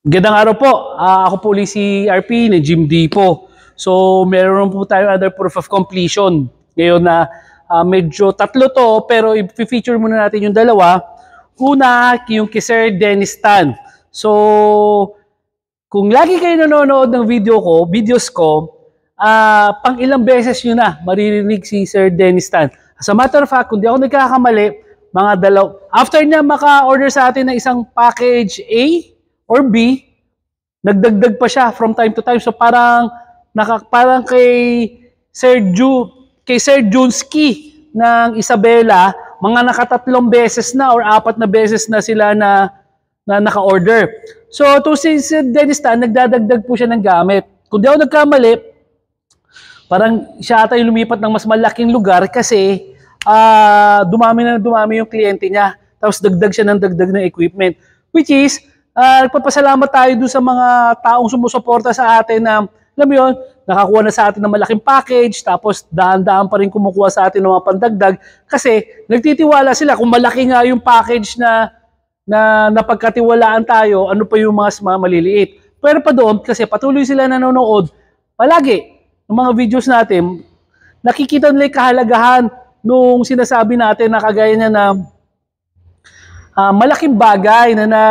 Gandang araw po. Ako po ulit si RP ni Jim D po. So, meron po tayo other proof of completion. Ngayon na medyo tatlo to, pero i-feature muna natin yung dalawa. Una, yung kay Sir Dennis Tan. So, kung lagi kayo nanonood ng videos ko, pang ilang beses nyo na maririnig si Sir Dennis Tan. As a matter of fact, kung di ako nagkakamali, mga after niya maka-order sa atin ng isang package A or B, nagdagdag pa siya from time to time. So parang kay Sir Junski ng Isabela, mga nakatatlong beses na or apat na beses na sila na naka-order. So to si Dennis Tan, nagdadagdag po siya ng gamit. Kung di ako nagkamali, parang siya ata yung lumipat ng mas malaking lugar kasi dumami yung kliyente niya. Tapos dagdag siya ng dagdag ng equipment. Which is, nagpapasalamat tayo doon sa mga taong sumusuporta sa atin na, alam mo yun, nakakuha na sa atin ng malaking package, tapos daan-daan pa rin kumukuha sa atin ng mga pandagdag kasi nagtitiwala sila kung malaki nga yung package na napagkatiwalaan tayo, ano pa yung mga maliliit. Pero pa doon, kasi patuloy sila nanonood, palagi, ng mga videos natin, nakikita nila yung kahalagahan nung sinasabi natin na kagaya niya na malaking bagay na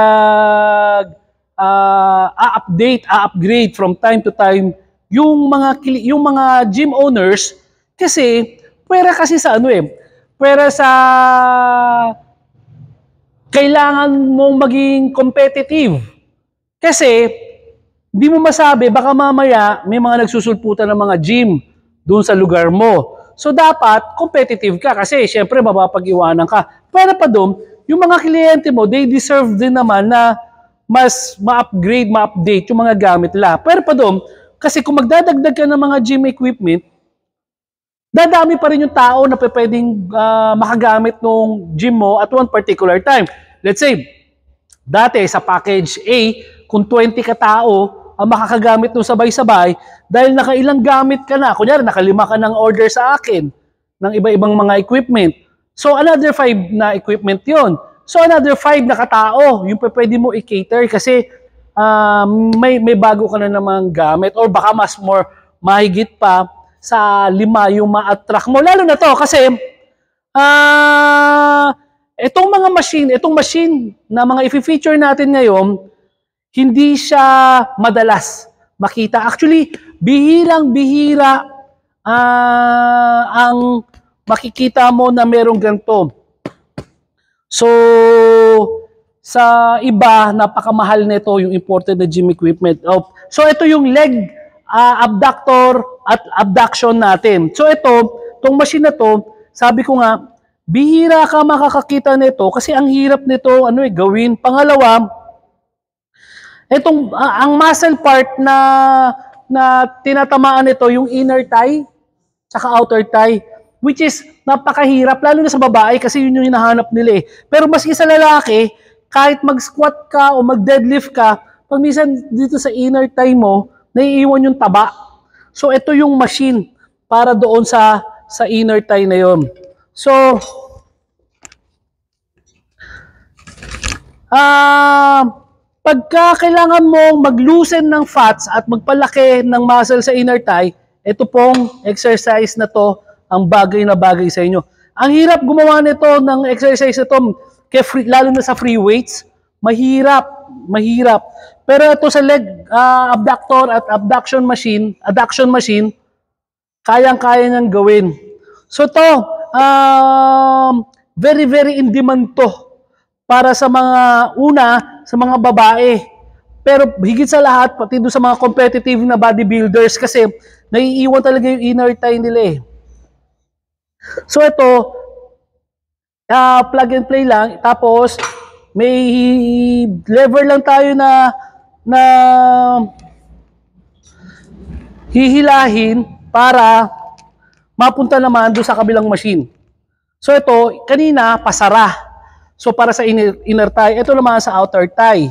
upgrade from time to time yung mga gym owners kasi pwera kasi sa pwera sa kailangan mong maging competitive kasi hindi mo masabi baka mamaya may mga nagsusulputan ng mga gym doon sa lugar mo. So dapat competitive ka kasi syempre mapapag-iwanan ka. Pero pa doon, yung mga kliyente mo, they deserve din naman na mas ma-upgrade, ma-update yung mga gamit nila. Pero pa doon, kasi kung magdadagdag ka ng mga gym equipment, dadami pa rin yung tao na pwedeng makagamit ng gym mo at one particular time. Let's say, dati sa package A, kung 20 ka tao ang makakagamit ng sabay-sabay, dahil nakailang gamit ka na, kunyari nakalima ka ng order sa akin ng iba-ibang mga equipment, so another 5 na equipment yon. So another 5 na katao, yung pwede mo i-cater kasi may bago ka na namang gamit or baka mas mahigit pa sa 5 yung ma-attract mo. Lalo na to kasi itong machine na mga i-feature natin ngayon, hindi siya madalas makita. Actually, bihirang-bihira ang makikita mo na merong ganito. So, sa iba, napakamahal nito yung imported na gym equipment. So, ito yung leg abductor at abduction natin. So, itong machine na to, sabi ko nga, bihira ka makakakita nito kasi ang hirap nito gawin. Pangalawa, ang muscle part na tinatamaan nito, yung inner thigh, tsaka outer thigh, which is napakahirap, lalo na sa babae kasi yun yung hinahanap nila eh. Pero maski sa lalaki, kahit mag-squat ka o mag-deadlift ka, pag minsan dito sa inner thigh mo, naiiwan yung taba. So ito yung machine para doon sa inner thigh na yun. So, pagka kailangan mong mag-loosen ng fats at magpalaki ng muscle sa inner thigh, ito pong exercise na to ang bagay na bagay sa inyo. Ang hirap gumawa nito ng exercise na to, lalo na sa free weights, mahirap. Pero ito sa leg abductor at adduction machine, kayang-kaya niyang gawin. So to, very, very in demand to para sa mga babae. Pero higit sa lahat, pati doon sa mga competitive na bodybuilders kasi naiiwan talaga yung inner thigh nila eh. So ito, plug and play lang. Tapos, may lever lang tayo na hihilahin para mapunta naman doon sa kabilang machine. So ito, kanina, pasara. So para sa inner thigh, ito naman sa outer thigh.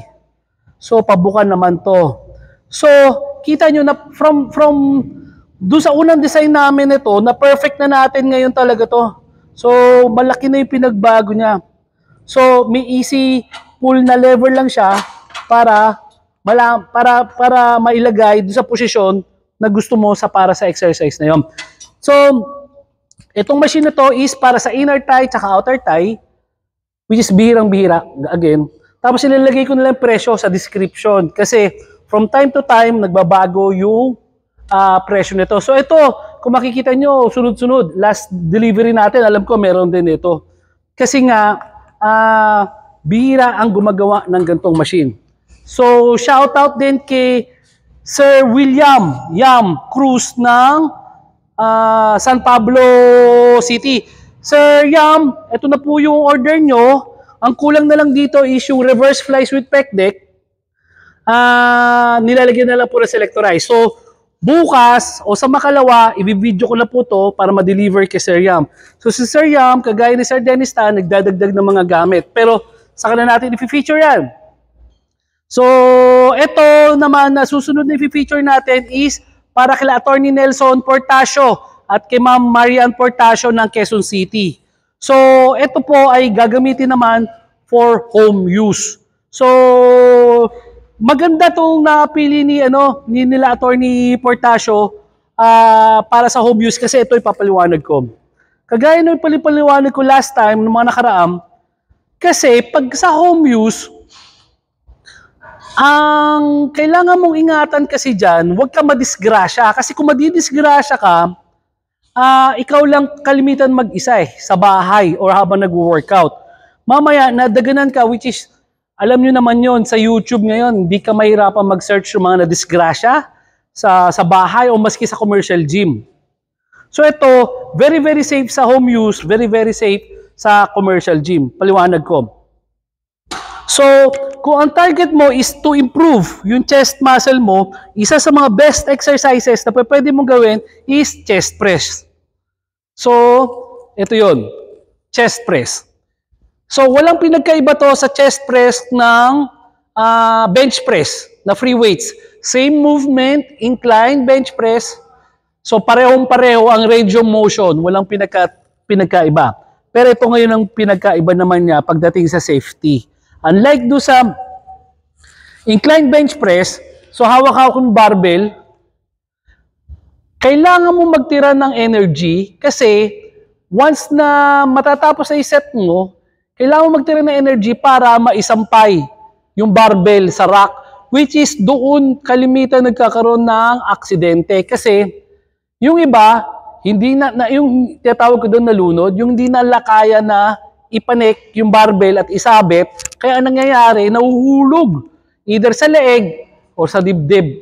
So pabukan naman to. So kita nyo na from doon sa unang design namin ito, na perfect na natin ngayon talaga to. So malaki na yung pinagbago niya. So may easy pull na lever lang siya para para mailagay doon sa posisyon na gusto mo para sa exercise na yon. So, itong machine na to is para sa inner thigh tsaka outer thigh, which is bihirang-bihira, again. Tapos ilalagay ko na lang presyo sa description kasi from time to time, nagbabago yung presyo nito. So ito, kung makikita nyo, sunod-sunod, last delivery natin, alam ko meron din ito. Kasi nga, bihira ang gumagawa ng gantong machine. So, shout out din kay Sir William Yam Cruz ng San Pablo City. Sir Yam, ito na po yung order nyo. Ang kulang na lang dito is yung reverse flies with pec deck. Nilalagyan na lang po na selectorize. So, bukas o sa makalawa, i-video ko na po to para ma-deliver kay Sir Yam. So, si Sir Yam, kagaya ni Sir Dennis Tan, nagdadagdag ng mga gamit. Pero, saka na natin i-feature yan. So, ito naman na susunod na i-feature natin is para kila Attorney Nelson Portasio at kay Ma'am Marian Portasio ng Quezon City. So, ito po ay gagamitin naman for home use. So, maganda tong napili ni nila Attorney Portasio para sa home use kasi ito ipapaliwanag ko. Kagaya nung ipapaliwanag ko last time ng mga nakaraang, kasi pag sa home use, ang kailangan mong ingatan kasi dyan, huwag ka madisgrasya. Kasi kung madidisgrasya ka, ikaw lang kalimitan mag-isa sa bahay or habang nag-workout. Mamaya, nadaganan ka, which is, alam nyo naman yon sa YouTube ngayon, hindi ka mahirapan mag-search yung mga nadisgrasya sa bahay o maski sa commercial gym. So ito, very very safe sa home use, very very safe sa commercial gym. Paliwanag ko. So, kung ang target mo is to improve yung chest muscle mo, isa sa mga best exercises na pwede mong gawin is chest press. So, ito yun, chest press. So, walang pinagkaiba to sa chest press ng bench press na free weights. Same movement, incline bench press. So, parehong-pareho ang range of motion. Walang pinagkaiba. Pero ito ngayon ang pinagkaiba naman niya pagdating sa safety. Unlike do sa incline bench press, so hawak-hawak ng barbell, kailangan mo magtira ng energy kasi once na matatapos na i-set mo, kailangan mo magtira ng energy para maisampay yung barbell sa rack, which is doon kalimitan nagkakaroon ng aksidente. Kasi yung iba, hindi na yung tinatawag ko doon na lunod, yung hindi na lakaya na ipanik yung barbell at isabit, kaya nangyayari, nahuhulog either sa leeg o sa dibdib.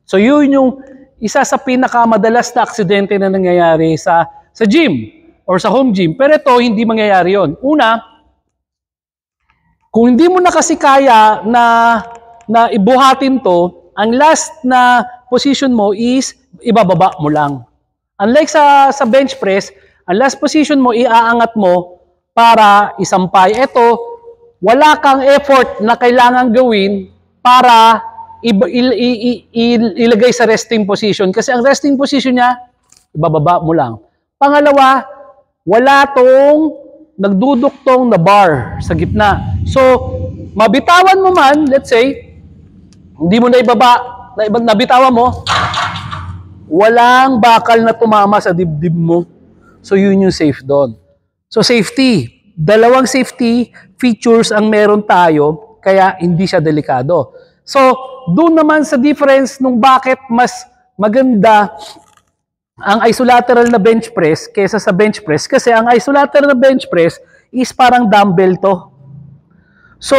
So yun yung isa sa pinakamadalas na aksidente na nangyayari sa gym or sa home gym. Pero ito, hindi mangyayari yon. Una, kung hindi mo na kasi kaya na ibuhatin to, ang last na position mo is ibababa mo lang. Unlike sa bench press, ang last position mo, iaangat mo para isampay. Ito, wala kang effort na kailangan gawin para ilagay sa resting position. Kasi ang resting position niya, ibababa mo lang. Pangalawa, wala tong nagduduktong na bar sa gitna. So, mabitawan mo man, let's say, hindi mo na ibaba, nabitawan mo, walang bakal na tumama sa dibdib mo. So, yun yung safe doon. So, safety. Dalawang safety features ang meron tayo, kaya hindi siya delikado. So, doon naman sa difference nung bakit mas maganda ang isolateral na bench press kaysa sa bench press. Kasi ang isolateral na bench press is parang dumbbell to. So,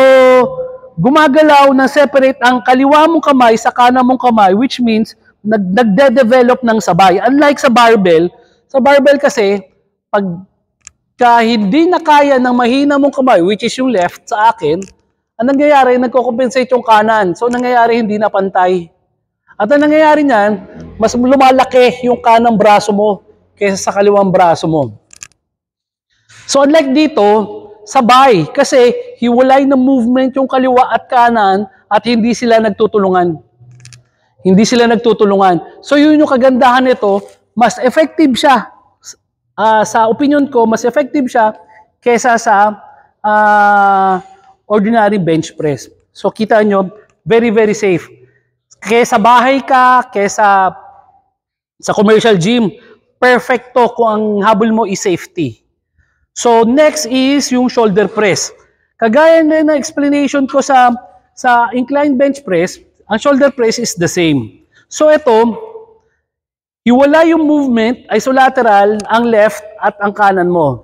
gumagalaw na separate ang kaliwa mong kamay sa kanan mong kamay, which means nagde-develop ng sabay. Unlike sa barbell kasi, pag hindi na kaya ng mahina mong kamay, which is yung left sa akin, ang nangyayari, nagko-compensate yung kanan. So, nangyayari, hindi na pantay. At ang nangyayari niyan, mas lumalaki yung kanang braso mo kaysa sa kaliwang braso mo. So, unlike dito, sabay. Kasi, hiwalay na movement yung kaliwa at kanan at hindi sila nagtutulungan. Hindi sila nagtutulungan. So, yun yung kagandahan nito, mas effective siya. Sa opinion ko, mas effective siya kesa sa ordinary bench press. So, kita nyo, Very, very safe. Kesa bahay ka, kesa sa commercial gym, perfecto kung ang habol mo is safety. So next is yung shoulder press. Kagaya na explanation ko sa incline bench press, ang shoulder press is the same. So ito, hiwala yung movement, isolateral, ang left at ang kanan mo.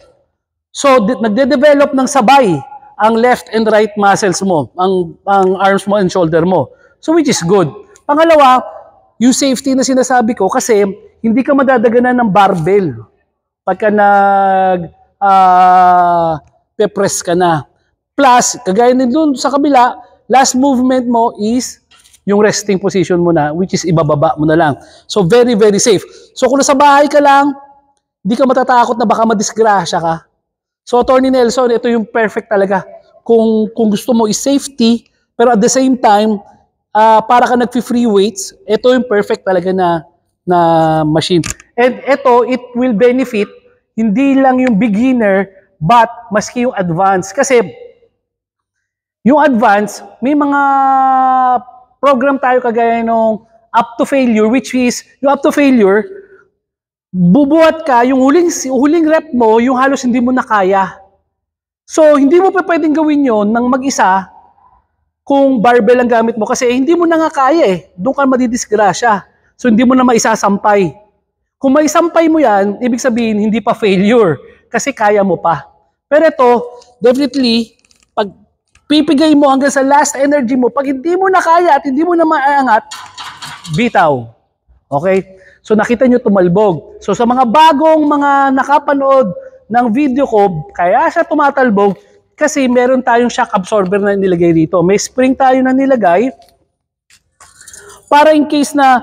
So nagde-develop ng sabay ang left and right muscles mo, ang arms mo and shoulder mo. So which is good. Pangalawa, yung safety na sinasabi ko kasi hindi ka madadaganan ng barbell pagka pe-press ka na. Plus, kagaya din dun sa kabila, last movement mo is yung resting position mo na, which is ibababa mo na lang. So very, very safe. So kung nasa bahay ka lang, hindi ka matatakot na baka madisgrasya ka. So, Attorney Nelson, ito yung perfect talaga. Kung gusto mo is safety, pero at the same time, para ka nag-free weights, ito yung perfect talaga na machine. And ito, it will benefit hindi lang yung beginner, but maski yung advanced. Kasi, yung advanced, may mga program tayo kagaya nung up to failure, which is, yung up to failure, bubuhat ka, yung huling rep mo, yung halos hindi mo na kaya. So, hindi mo pa pwedeng gawin yon ng mag-isa kung barbell ang gamit mo kasi hindi mo na nga kaya eh. Doon ka madidisgrasya. So, hindi mo na maisasampay. Kung maisampay mo yan, ibig sabihin, hindi pa failure kasi kaya mo pa. Pero ito, definitely, pag pipigay mo hanggang sa last energy mo, pag hindi mo na kaya at hindi mo na maaangat, bitaw. Okay? So nakita nyo tumalbog. So sa mga bagong mga nakapanood ng video ko, kaya siya tumatalbog kasi meron tayong shock absorber na nilagay dito. May spring tayo na nilagay para in case na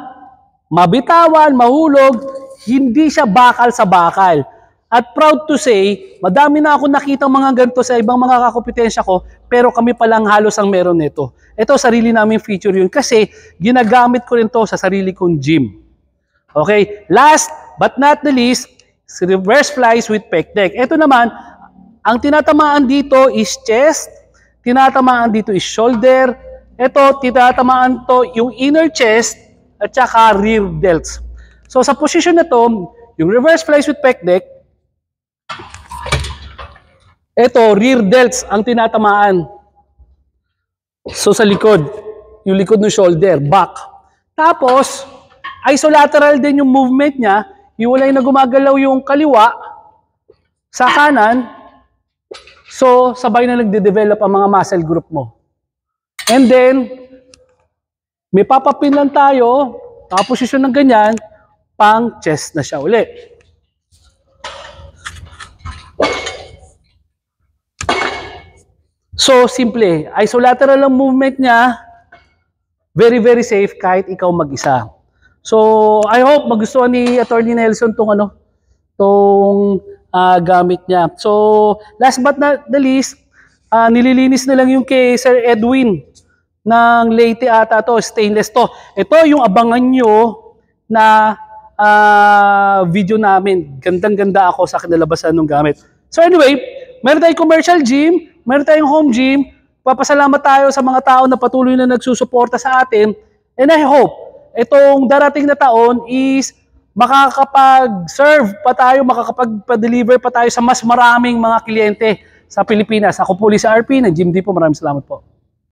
mabitawan, mahulog, hindi siya bakal sa bakal. At proud to say, madami na ako nakitang mga ganito sa ibang mga kakompetensya ko, pero kami palang halos ang meron nito. Ito, sarili namin feature yun kasi ginagamit ko rin to sa sarili kong gym. Okay, last but not the least, reverse flies with pec deck. Ito naman, ang tinatamaan dito is chest, tinatamaan dito is shoulder, ito, tinatamaan to yung inner chest at saka rear delts. So sa position na to, yung reverse flies with pec deck, ito, rear delts ang tinatamaan. So sa likod, yung likod ng shoulder, back. Tapos, isolateral din yung movement niya, hiwalay na gumagalaw yung kaliwa sa kanan, so sabay na nagde-develop ang mga muscle group mo. And then, may papapin lang tayo, posisyon ng ganyan, pang chest na siya uli. So, simple, isolateral ang movement niya, very, very safe kahit ikaw mag-isa. So, I hope magustuhan ni Attorney Nelson tong gamit niya. So, last but not the least, nililinis na lang yung kay Sir Edwin ng Leyte ata to, stainless to. Ito yung abangan nyo na video namin. Gandang-ganda ako sa kinalabasan ng gamit. So anyway, meron tayong commercial gym, meron tayong home gym. Papasalamat tayo sa mga tao na patuloy na nagsusuporta sa atin. And I hope itong darating na taon is makakapag-serve pa tayo, makakapag-deliver pa tayo sa mas maraming mga kliyente sa Pilipinas. Ako po si RP ng Gym Depot. Maraming salamat po.